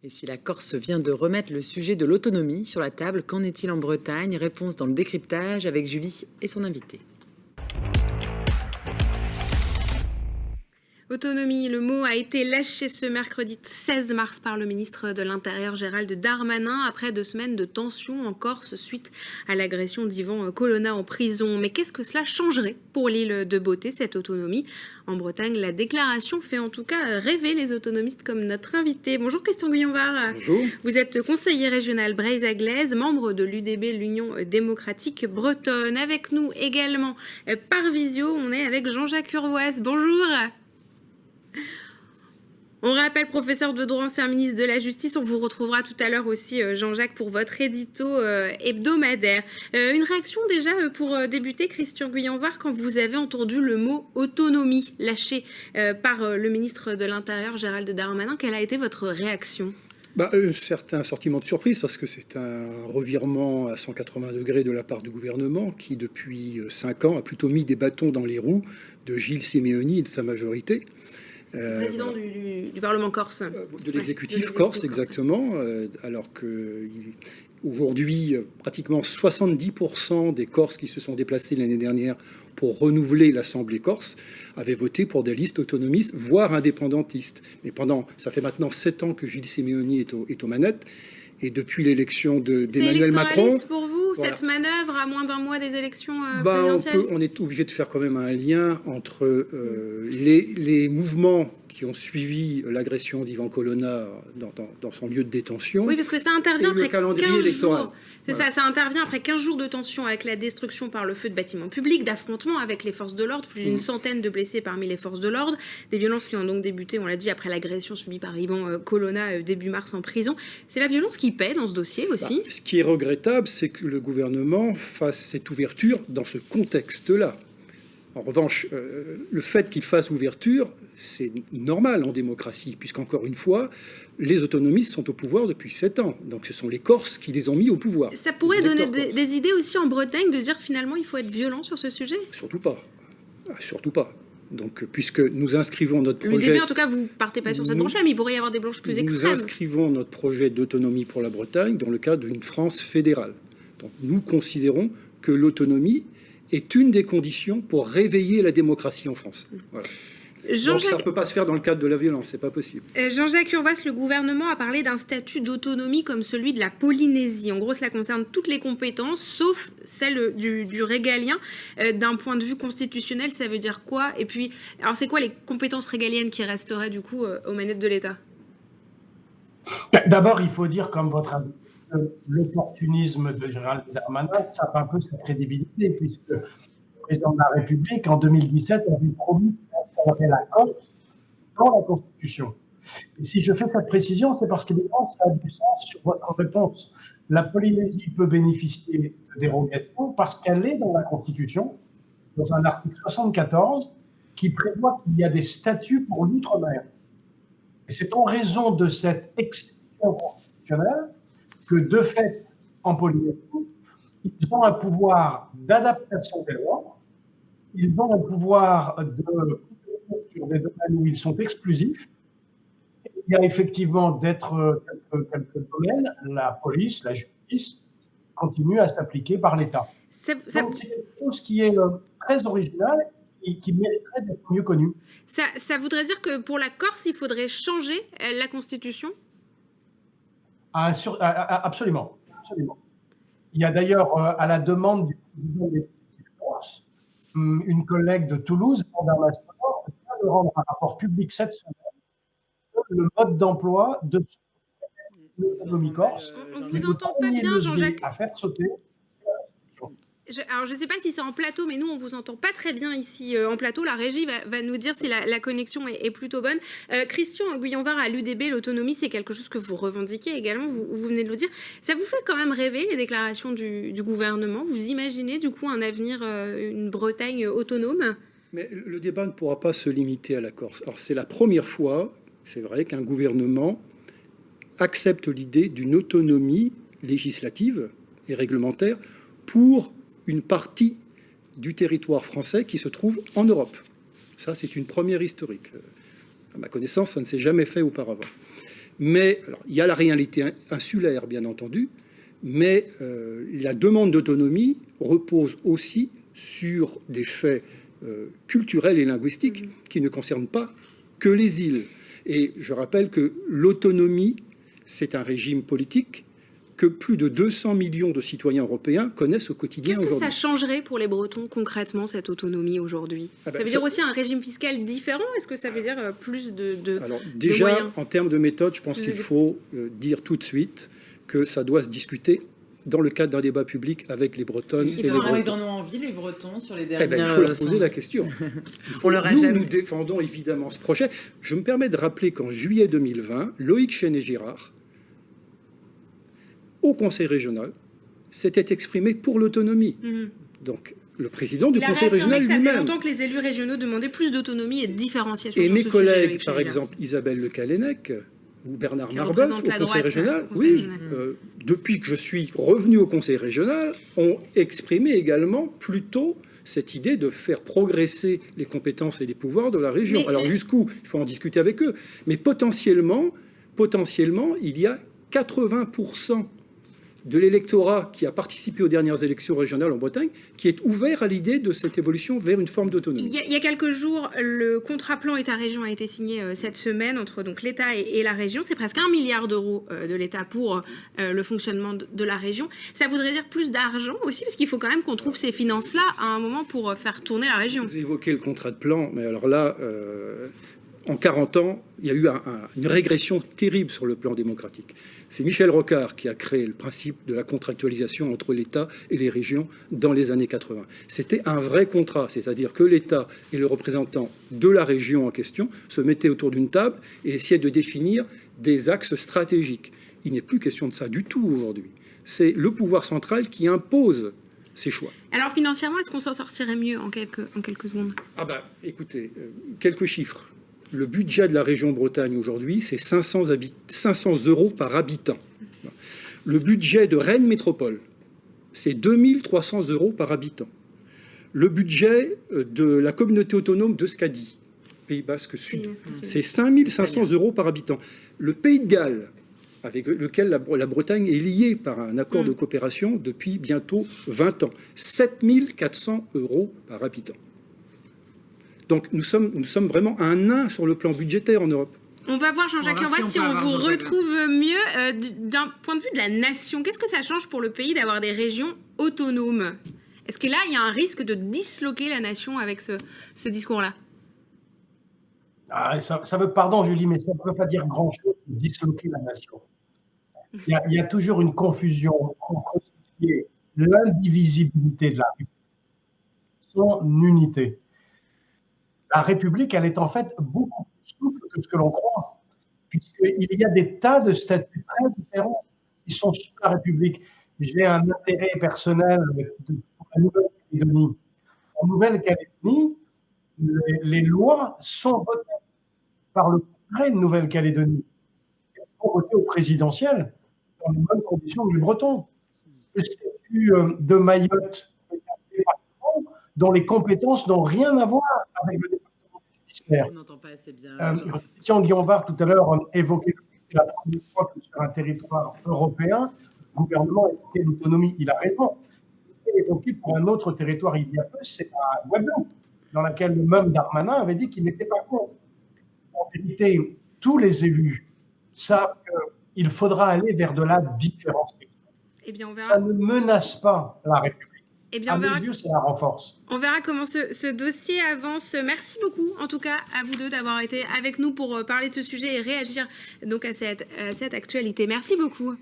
Et si la Corse vient de remettre le sujet de l'autonomie sur la table, qu'en est-il en Bretagne? Réponse dans le décryptage avec Julie et son invité. Autonomie, le mot a été lâché ce mercredi 16 mars par le ministre de l'Intérieur Gérald Darmanin après 2 semaines de tension en Corse suite à l'agression d'Yvan Colonna en prison. Mais qu'est-ce que cela changerait pour l'île de Beauté, cette autonomie? En Bretagne, la déclaration fait en tout cas rêver les autonomistes comme notre invité. Bonjour Christian Guyenvar. Bonjour. Vous êtes conseiller régional Breizh-Aglaise, membre de l'UDB, l'Union démocratique bretonne. Avec nous également par visio, on est avec Jean-Jacques Urvoas. Bonjour. On rappelle, professeur de droit, ancien ministre de la Justice. On vous retrouvera tout à l'heure aussi, Jean-Jacques, pour votre édito hebdomadaire. Une réaction déjà pour débuter, Christian Guyenvar, quand vous avez entendu le mot autonomie lâché par le ministre de l'Intérieur, Gérald Darmanin. Quelle a été votre réaction ? Un certain sentiment de surprise parce que c'est un revirement à 180 degrés de la part du gouvernement qui, depuis 5 ans, a plutôt mis des bâtons dans les roues de Gilles Simeoni et de sa majorité. Président du Parlement corse. De l'exécutif corse, exactement. Alors qu'aujourd'hui, pratiquement 70% des Corses qui se sont déplacés l'année dernière pour renouveler l'Assemblée corse avaient voté pour des listes autonomistes, voire indépendantistes. Mais ça fait maintenant 7 ans que Gilles Simeoni est aux manettes. Et depuis l'élection d'Emmanuel Macron... C'est pour vous, voilà. Cette manœuvre, à moins d'un mois des élections présidentielles on est obligé de faire quand même un lien entre les mouvements qui ont suivi l'agression d'Yvan Colonna dans son lieu de détention. Oui, parce que ça intervient après 15 électoral. jours. C'est voilà. Ça intervient après 15 jours de tension avec la destruction par le feu de bâtiments publics, d'affrontements avec les forces de l'ordre, plus d'une centaine de blessés parmi les forces de l'ordre, des violences qui ont donc débuté, on l'a dit, après l'agression subie par Yvan Colonna début mars en prison. C'est la violence qui paie dans ce dossier aussi. Ce qui est regrettable, c'est que le gouvernement fasse cette ouverture dans ce contexte-là. En revanche, le fait qu'il fasse ouverture, c'est normal en démocratie, puisqu'encore une fois, les autonomistes sont au pouvoir depuis 7 ans. Donc ce sont les Corses qui les ont mis au pouvoir. Ça pourrait donner des idées aussi en Bretagne de dire finalement il faut être violent sur ce sujet ? Surtout pas. Surtout pas. Donc, puisque nous inscrivons notre projet... L'UDB, en tout cas, vous partez pas sur cette branche-là, mais il pourrait y avoir des branches plus extrêmes. Nous inscrivons notre projet d'autonomie pour la Bretagne dans le cadre d'une France fédérale. Donc nous considérons que l'autonomie est une des conditions pour réveiller la démocratie en France. Voilà. Donc ça ne peut pas se faire dans le cadre de la violence, c'est pas possible. Jean-Jacques Urvoas, le gouvernement a parlé d'un statut d'autonomie comme celui de la Polynésie. En gros, cela concerne toutes les compétences, sauf celle du régalien. D'un point de vue constitutionnel, ça veut dire quoi? Et puis, alors c'est quoi les compétences régaliennes qui resteraient du coup aux manettes de l'État? D'abord, il faut dire, comme votre avis, que l'opportunisme de Gérald Darmanin sape un peu sa crédibilité, puisque le président de la République, en 2017, avait promis d'instaurer la Corse dans la Constitution. Et si je fais cette précision, c'est parce qu'évidemment, ça a du sens sur votre réponse. La Polynésie peut bénéficier de dérogations parce qu'elle est dans la Constitution, dans un article 74, qui prévoit qu'il y a des statuts pour l'outre-mer. Et c'est en raison de cette exception constitutionnelle que, de fait, en Polynésie, ils ont un pouvoir d'adaptation des lois, ils ont un pouvoir sur des domaines où ils sont exclusifs. Il y a effectivement d'être quelques domaines, la police, la justice, continue à s'appliquer par l'État. Donc c'est quelque chose qui est très original et qui mériterait d'être mieux connu. Ça voudrait dire que pour la Corse, il faudrait changer la Constitution ? Absolument, absolument. Il y a d'ailleurs, à la demande du président de Corse, une collègue de Toulouse, Madame Mastor, vient de rendre un rapport public cette semaine sur le mode d'emploi de l'autonomie corse. On ne vous entend pas bien, Jean-Jacques. À faire sauter. Alors, je ne sais pas si c'est en plateau, mais nous, on ne vous entend pas très bien ici en plateau. La régie va nous dire si la connexion est plutôt bonne. Christian Guyenvar, à l'UDB, l'autonomie, c'est quelque chose que vous revendiquez également, vous venez de le dire. Ça vous fait quand même rêver, les déclarations du gouvernement? Vous imaginez, du coup, un avenir, une Bretagne autonome? Mais le débat ne pourra pas se limiter à la Corse. Alors, c'est la première fois, c'est vrai, qu'un gouvernement accepte l'idée d'une autonomie législative et réglementaire pour une partie du territoire français qui se trouve en Europe. Ça, c'est une première historique. À ma connaissance, ça ne s'est jamais fait auparavant. Mais alors, il y a la réalité insulaire, bien entendu, mais la demande d'autonomie repose aussi sur des faits culturels et linguistiques qui ne concernent pas que les îles. Et je rappelle que l'autonomie, c'est un régime politique que plus de 200 millions de citoyens européens connaissent au quotidien aujourd'hui. Qu'est-ce que ça changerait pour les Bretons concrètement, cette autonomie aujourd'hui? Ça veut dire aussi un régime fiscal différent? Est-ce que ça veut dire plus Alors de déjà, moyens? en termes de méthode, je pense qu'il faut dire tout de suite que ça doit se discuter dans le cadre d'un débat public avec les Bretonnes et les Bretons. Ils en ont envie, les Bretons, sur les Il dernières... faut leur poser la question. On leur a jamais... Nous défendons évidemment ce projet. Je me permets de rappeler qu'en juillet 2020, Loïc Chenet-Girard, au Conseil régional, s'était exprimé pour l'autonomie. Donc, le président du Conseil régional lui-même. Ça fait longtemps que les élus régionaux demandaient plus d'autonomie et de différenciation. Et mes collègues, par exemple, Isabelle Le Callennec ou Bernard Marbeuf, au Conseil régional, depuis que je suis revenu au Conseil régional, ont exprimé également plutôt cette idée de faire progresser les compétences et les pouvoirs de la région. Alors jusqu'où? Il faut en discuter avec eux. Mais potentiellement, il y a 80% de l'électorat qui a participé aux dernières élections régionales en Bretagne, qui est ouvert à l'idée de cette évolution vers une forme d'autonomie. Il y a quelques jours, le contrat plan État-région a été signé cette semaine entre donc l'État et la région. C'est presque 1 milliard d'euros de l'État pour le fonctionnement de la région. Ça voudrait dire plus d'argent aussi, parce qu'il faut quand même qu'on trouve ces finances-là à un moment pour faire tourner la région. Vous évoquez le contrat de plan, mais alors là... en 40 ans, il y a eu une régression terrible sur le plan démocratique. C'est Michel Rocard qui a créé le principe de la contractualisation entre l'État et les régions dans les années 80. C'était un vrai contrat, c'est-à-dire que l'État et le représentant de la région en question se mettaient autour d'une table et essayaient de définir des axes stratégiques. Il n'est plus question de ça du tout aujourd'hui. C'est le pouvoir central qui impose ses choix. Alors financièrement, est-ce qu'on s'en sortirait mieux en quelques secondes? Écoutez, quelques chiffres. Le budget de la région Bretagne aujourd'hui, c'est 500 € par habitant. Le budget de Rennes Métropole, c'est 2300 € par habitant. Le budget de la communauté autonome de Scadi, Pays Basque Sud, c'est 5500 € par habitant. Le Pays de Galles, avec lequel la Bretagne est liée par un accord de coopération depuis bientôt 20 ans, 7400 € par habitant. Donc nous sommes vraiment un nain sur le plan budgétaire en Europe. On va voir Jean-Jacques, on va voir si on vous retrouve mieux. D'un point de vue de la nation, qu'est-ce que ça change pour le pays d'avoir des régions autonomes? Est-ce que là, il y a un risque de disloquer la nation avec ce discours-là? Ça veut, pardon Julie, mais ça ne veut pas dire grand-chose de disloquer la nation. Il y a toujours une confusion entre ce qui est l'indivisibilité de la République, son unité. La République, elle est en fait beaucoup plus souple que ce que l'on croit, puisqu'il y a des tas de statuts très différents qui sont sous la République. J'ai un intérêt personnel pour la Nouvelle-Calédonie. En Nouvelle-Calédonie, les lois sont votées par le Congrès de Nouvelle-Calédonie. Elles sont votées au présidentiel, dans les mêmes conditions que les Bretons. Le statut de Mayotte est un département dont les compétences n'ont rien à voir avec le département judiciaire. On n'entend pas assez bien. Christian Guillaume-Var, tout à l'heure, évoquait que c'est la première fois que sur un territoire européen, le gouvernement évoquait l'autonomie. Il a raison. Il a évoqué pour un autre territoire il y a peu, c'est la Guadeloupe, dans laquelle le même Darmanin avait dit qu'il n'était pas contre. En vérité, tous les élus savent qu'il faudra aller vers de la différence. Eh bien, on verra. Ça ne menace pas la République. Eh bien, à mes yeux, ça la renforce. On verra comment ce dossier avance. Merci beaucoup, en tout cas, à vous deux d'avoir été avec nous pour parler de ce sujet et réagir donc à cette actualité. Merci beaucoup.